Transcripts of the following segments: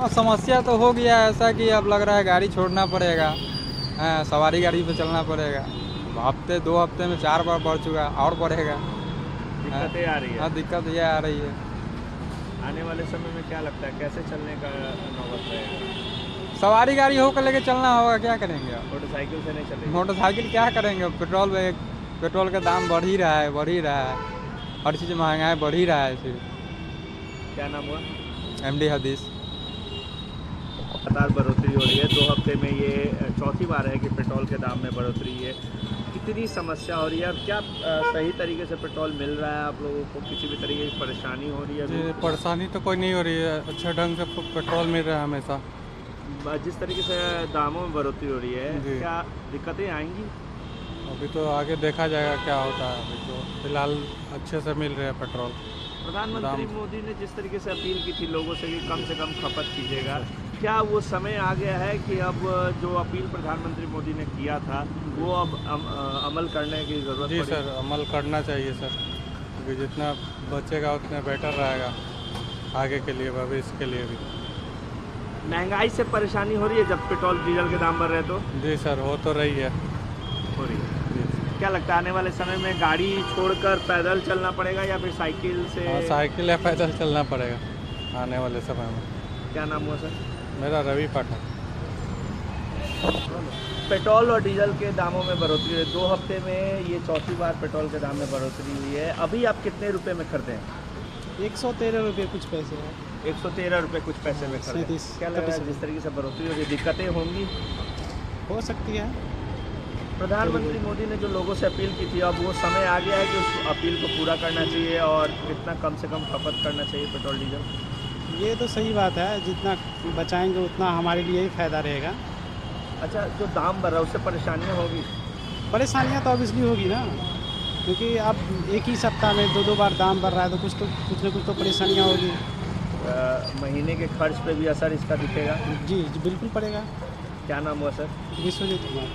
हाँ, समस्या तो हो गया है ऐसा कि अब लग रहा है गाड़ी छोड़ना पड़ेगा। हाँ, सवारी गाड़ी पे चलना पड़ेगा। हफ्ते 2 हफ्ते में 4 बार बढ़ चुका और बढ़ेगा। हाँ, दिक्कतें आ रही है। हाँ, दिक्कत ये आ रही है। आने वाले समय में क्या लगता है कैसे चलने का नौबत रहेगा? सवारी गाड़ी होकर लेके चलना होगा, क्या करेंगे अब? मोटरसाइकिल से नहीं चलेगी। मोटरसाइकिल क्या करेंगे? पेट्रोल का दाम बढ़ ही रहा है, बढ़ ही रहा है। हर चीज़ महंगाई बढ़ ही रहा है सिर्फ। क्या नाम हुआ? एमडी हदीस। लगातार बढ़ोतरी हो रही है, 2 हफ्ते में ये चौथी बार है कि पेट्रोल के दाम में बढ़ोतरी है। कितनी समस्या हो रही है और क्या सही तरीके से पेट्रोल मिल रहा है आप लोगों को? किसी भी तरीके की परेशानी हो रही है जी, अभी? परेशानी तो कोई नहीं हो रही है, अच्छे ढंग से पेट्रोल मिल रहा है हमेशा। जिस तरीके से दामों में बढ़ोतरी हो रही है, जी। क्या दिक्कतें आएंगी? अभी तो आगे देखा जाएगा क्या होता है। अभी तो फिलहाल अच्छे से मिल रहे हैं पेट्रोल। प्रधानमंत्री मोदी ने जिस तरीके से अपील की थी लोगों से कि कम खपत कीजिएगा, क्या वो समय आ गया है कि अब जो अपील प्रधानमंत्री मोदी ने किया था वो अब अमल करने की ज़रूरत जी पड़ी? सर, अमल करना चाहिए सर, क्योंकि जितना बचेगा उतना बेटर रहेगा आगे के लिए, भविष्य के लिए भी। महंगाई से परेशानी हो रही है जब पेट्रोल डीजल के दाम बढ़ रहे हैं तो? जी सर, हो तो रही है। हो रही है। जी। क्या लगता है आने वाले समय में गाड़ी छोड़कर पैदल चलना पड़ेगा या फिर साइकिल से? हाँ, साइकिल या पैदल चलना पड़ेगा आने वाले समय में। क्या नाम हुआ सर? मेरा रवि पाठक। पेट्रोल और डीजल के दामों में बढ़ोतरी हुई, 2 हफ्ते में ये चौथी बार पेट्रोल के दाम में बढ़ोतरी हुई है। अभी आप कितने रुपए में खरीदे हैं? 113 रुपये कुछ पैसे हैं। 113 रुपये कुछ पैसे में खरीदे। 37 क्या लग रहा है जिस तरीके से बढ़ोतरी हो रही है दिक्कतें होंगी? हो सकती है। प्रधानमंत्री मोदी ने जो लोगों से अपील की थी, अब वो समय आ गया है कि उस अपील को पूरा करना चाहिए और कितना कम से कम खपत करना चाहिए पेट्रोल डीजल? ये तो सही बात है, जितना बचाएंगे उतना हमारे लिए ही फ़ायदा रहेगा। अच्छा, जो दाम बढ़ रहा है उससे परेशानियाँ होगी? परेशानियां तो ऑब्वियसली होगी ना, क्योंकि अब एक ही सप्ताह में 2-2 बार दाम बढ़ रहा है तो कुछ न कुछ तो परेशानियां होगी। महीने के खर्च पे भी असर इसका दिखेगा? जी बिल्कुल पड़ेगा। क्या नाम हुआ सर? विश्वजीत कुमार।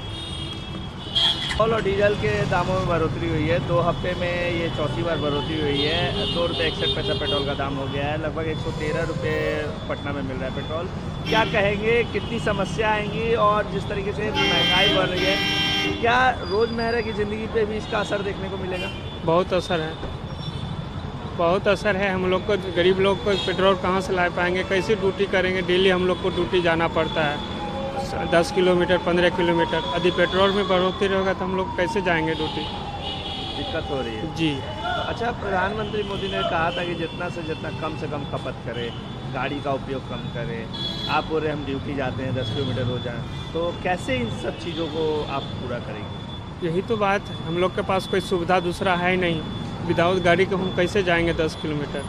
पेट्रोल और डीजल के दामों में बढ़ोतरी हुई है, 2 हफ्ते में ये चौथी बार बढ़ोतरी हुई है। 2 रुपये 61 पैसा पेट्रोल का दाम हो गया है, लगभग 113 रुपये पटना में मिल रहा है पेट्रोल। क्या कहेंगे, कितनी समस्या आएंगी और जिस तरीके से महंगाई बढ़ रही है, क्या रोज़मर्रा की ज़िंदगी पे भी इसका असर देखने को मिलेगा? बहुत असर है, बहुत असर है। हम लोग को, गरीब लोग को पेट्रोल कहाँ से ला पाएंगे, कैसे ड्यूटी करेंगे? डेली हम लोग को ड्यूटी जाना पड़ता है 10 किलोमीटर 15 किलोमीटर। यदि पेट्रोल में बढ़ोतरी होगा तो हम लोग कैसे जाएंगे ड्यूटी? दिक्कत हो रही है जी। अच्छा, प्रधानमंत्री मोदी ने कहा था कि जितना से जितना कम से कम खपत करे, गाड़ी का उपयोग कम करें। आप बोल रहे हम ड्यूटी जाते हैं 10 किलोमीटर हो जाए, तो कैसे इन सब चीज़ों को आप पूरा करेंगे? यही तो बात है, हम लोग के पास कोई सुविधा दूसरा है ही नहीं। विदाउट गाड़ी के हम कैसे जाएंगे 10 किलोमीटर?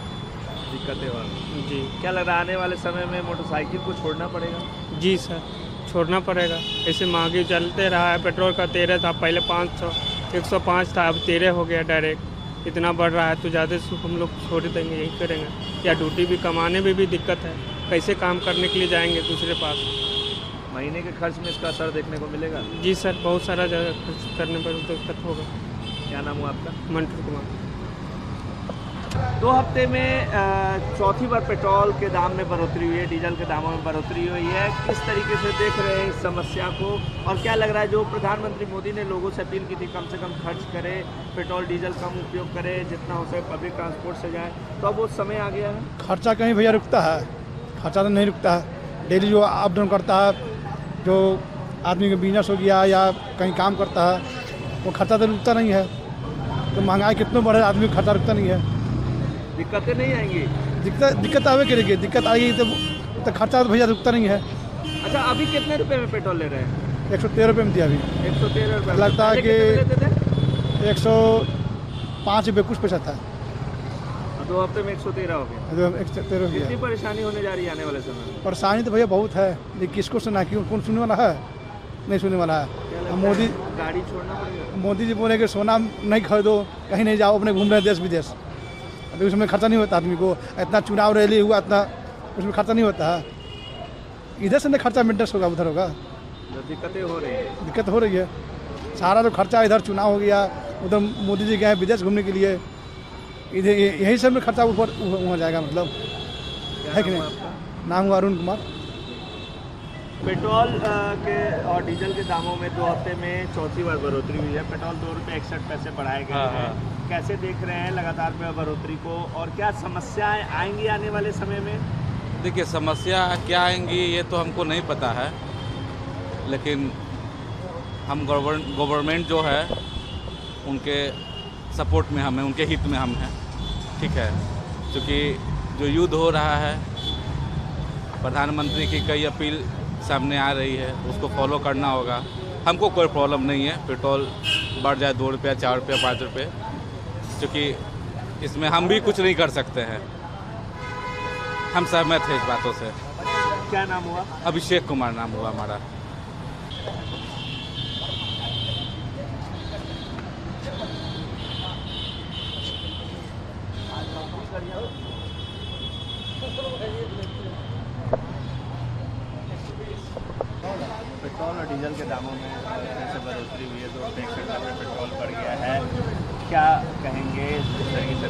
दिक्कतें वाली। जी। क्या लग रहा है आने वाले समय में मोटरसाइकिल को छोड़ना पड़ेगा? जी सर, छोड़ना पड़ेगा। ऐसे महंगी चलते रहा है। पेट्रोल का 13 था, पहले 500 105 था, अब 13 हो गया डायरेक्ट। इतना बढ़ रहा है तो ज़्यादा से हम लोग छोड़ देंगे, यही करेंगे। या ड्यूटी भी कमाने में भी दिक्कत है, कैसे काम करने के लिए जाएंगे दूसरे पास? महीने के खर्च में इसका असर देखने को मिलेगा? जी सर, बहुत सारा जगह खर्च करने पर दिक्कत होगा। क्या नाम हुआ आपका? मंटू कुमार। 2 हफ्ते में चौथी बार पेट्रोल के दाम में बढ़ोतरी हुई है, डीजल के दामों में बढ़ोतरी हुई है। किस तरीके से देख रहे हैं इस समस्या को और क्या लग रहा है जो प्रधानमंत्री मोदी ने लोगों से अपील की थी कम से कम खर्च करें, पेट्रोल डीजल कम उपयोग करें, जितना हो सके पब्लिक ट्रांसपोर्ट से जाए, तो अब वो समय आ गया है? खर्चा कहीं भैया रुकता है? खर्चा तो नहीं रुकता है। डेली जो अप डाउन करता है, जो आदमी का बिजनेस हो गया या कहीं काम करता है, वो खर्चा तो रुकता नहीं है। तो महंगाई कितना बढ़े, आदमी का खर्चा रुकता नहीं है। दिक्कतें नहीं आएंगी? दिक्कत आवे करेगी, दिक्कत आएगी तो खर्चा तो भैया रुकता नहीं है। अच्छा, अभी कितने रुपए में पेट्रोल ले रहे हैं? 113 रुपये में दिया अभी। 113 रुपये लगता है कि 105 रुपये कुछ पैसा था। 2 हफ्ते में 113 हो गया। 113 हो कितनी गया। परेशानी होने जा रही है आने वाले समय में? परेशानी तो भैया बहुत है, लेकिन किसको सुना, क्यों, कौन सुनने वाला है? नहीं सुनने वाला है। क्या लगता मोदी है गाड़ी छोड़ना पड़ेगा? मोदी जी बोले कि सोना नहीं खरीदो, कहीं नहीं जाओ, अपने घूम रहे देश विदेश। अभी उसमें खर्चा नहीं होता आदमी को, इतना चुनाव रैली हुआ, इतना उसमें खर्चा नहीं होता है। इधर से नहीं खर्चा मेंटेन होगा, उधर होगा। जो दिक्कतें हो रही है, दिक्कत हो रही है। सारा जो खर्चा इधर चुनाव हो गया, उधर मोदी जी गए विदेश घूमने के लिए, इधर यही सब में खर्चा ऊपर हो जाएगा, मतलब क्या है कि नाम नहीं? है आपका? नाम हुआ अरुण कुमार। पेट्रोल के और डीजल के दामों में 2 हफ्ते में चौथी बार बढ़ोतरी हुई है। पेट्रोल 2 रुपये 61 पैसे बढ़ाए गए हैं। कैसे देख रहे हैं लगातार बढ़ोतरी को, और क्या समस्याएं आएंगी आने वाले समय में? देखिए, समस्या क्या आएंगी ये तो हमको नहीं पता है, लेकिन हम गवर्नमेंट जो है उनके सपोर्ट में हम हैं, उनके हित में हम हैं। ठीक है, क्योंकि जो युद्ध हो रहा है, प्रधानमंत्री की कई अपील सामने आ रही है, उसको फॉलो करना होगा। हमको कोई प्रॉब्लम नहीं है पेट्रोल बढ़ जाए 2 रुपया 4 रुपया 5 रुपये, क्योंकि इसमें हम भी कुछ नहीं कर सकते हैं। हम सहमत हैं इस बातों से। क्या नाम हुआ? अभिषेक कुमार नाम हुआ हमारा। पेट्रोल और डीजल के दामों में कैसे बढ़ोतरी हुई है? 2 रुपये 61 पैसे पेट्रोल बढ़ गया है। क्या कहेंगे इस तरीके से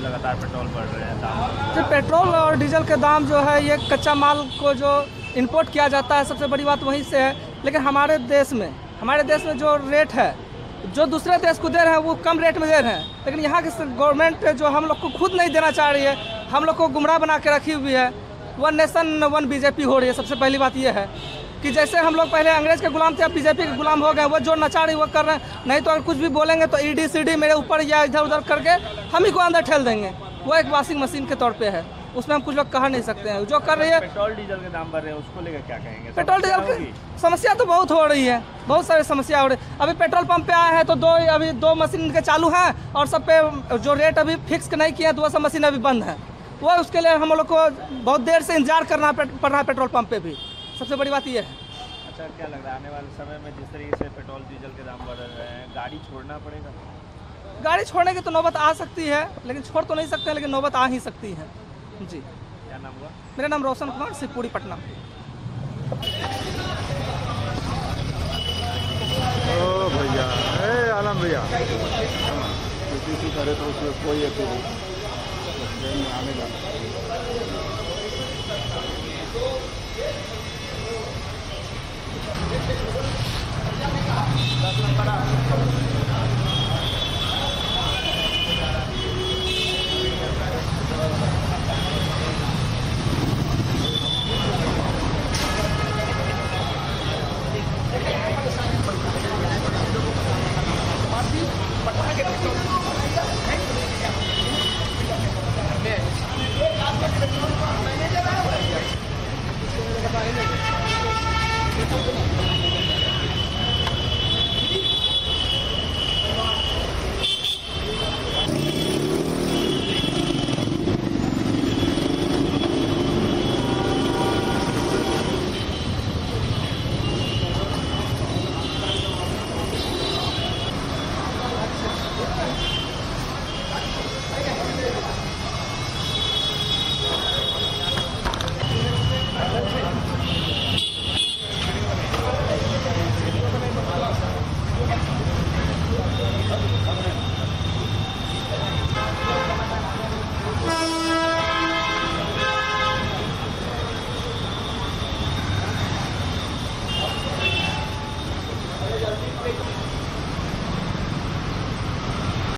लगातार पेट्रोल बढ़ रहे हैं दाम? जो पेट्रोल और डीजल के दाम जो है, ये कच्चा माल को जो इंपोर्ट किया जाता है, सबसे बड़ी बात वहीं से है। लेकिन हमारे देश में जो रेट है, जो दूसरे देश को दे रहे हैं वो कम रेट में दे रहे हैं, लेकिन यहाँ की गवर्नमेंट जो हम लोग को खुद नहीं देना चाह रही है, हम लोग को गुमराह बना के रखी हुई है। 1 नेशन 1 बीजेपी हो रही है। सबसे पहली बात ये है कि जैसे हम लोग पहले अंग्रेज के गुलाम थे, अब बीजेपी के गुलाम हो गए। वो जो नचा रही वो कर रहे हैं। नहीं तो अगर कुछ भी बोलेंगे तो ईडी सीडी मेरे ऊपर या इधर उधर करके हम ही को अंदर ठेल देंगे। वो एक वॉशिंग मशीन के तौर पे है, उसमें हम कुछ लोग कह नहीं सकते हैं। जो कर रही है, पेट्रोल डीजल के दाम बढ़ रहे हैं, उसको लेकर क्या कहेंगे? पेट्रोल डीजल की समस्या तो बहुत हो रही है, बहुत सारी समस्या हो रही है। अभी पेट्रोल पंप पे आए हैं तो अभी दो मशीन के चालू हैं, और सब पे जो रेट अभी फिक्स नहीं किए हैं तो वो सब मशीन अभी बंद है। वो उसके लिए हम लोग को बहुत देर से इंतजार करना पड़ रहा है पेट्रोल पंप पे भी। सबसे बड़ी बात ये है। अच्छा, क्या लग रहा है आने वाले समय में जिस तरीके से पेट्रोल डीजल के दाम बढ़ रहे हैं, गाड़ी छोड़ना पड़ेगा? गाड़ी छोड़ने की तो नौबत आ सकती है, लेकिन छोड़ तो नहीं सकते, लेकिन नौबत आ ही सकती है जी। क्या नाम हुआ? मेरा नाम रोशन कुमार, शिवपुरी, पटना। ओ भैया, आलम भैया, किसी करे तो उसमें कोई आने जाना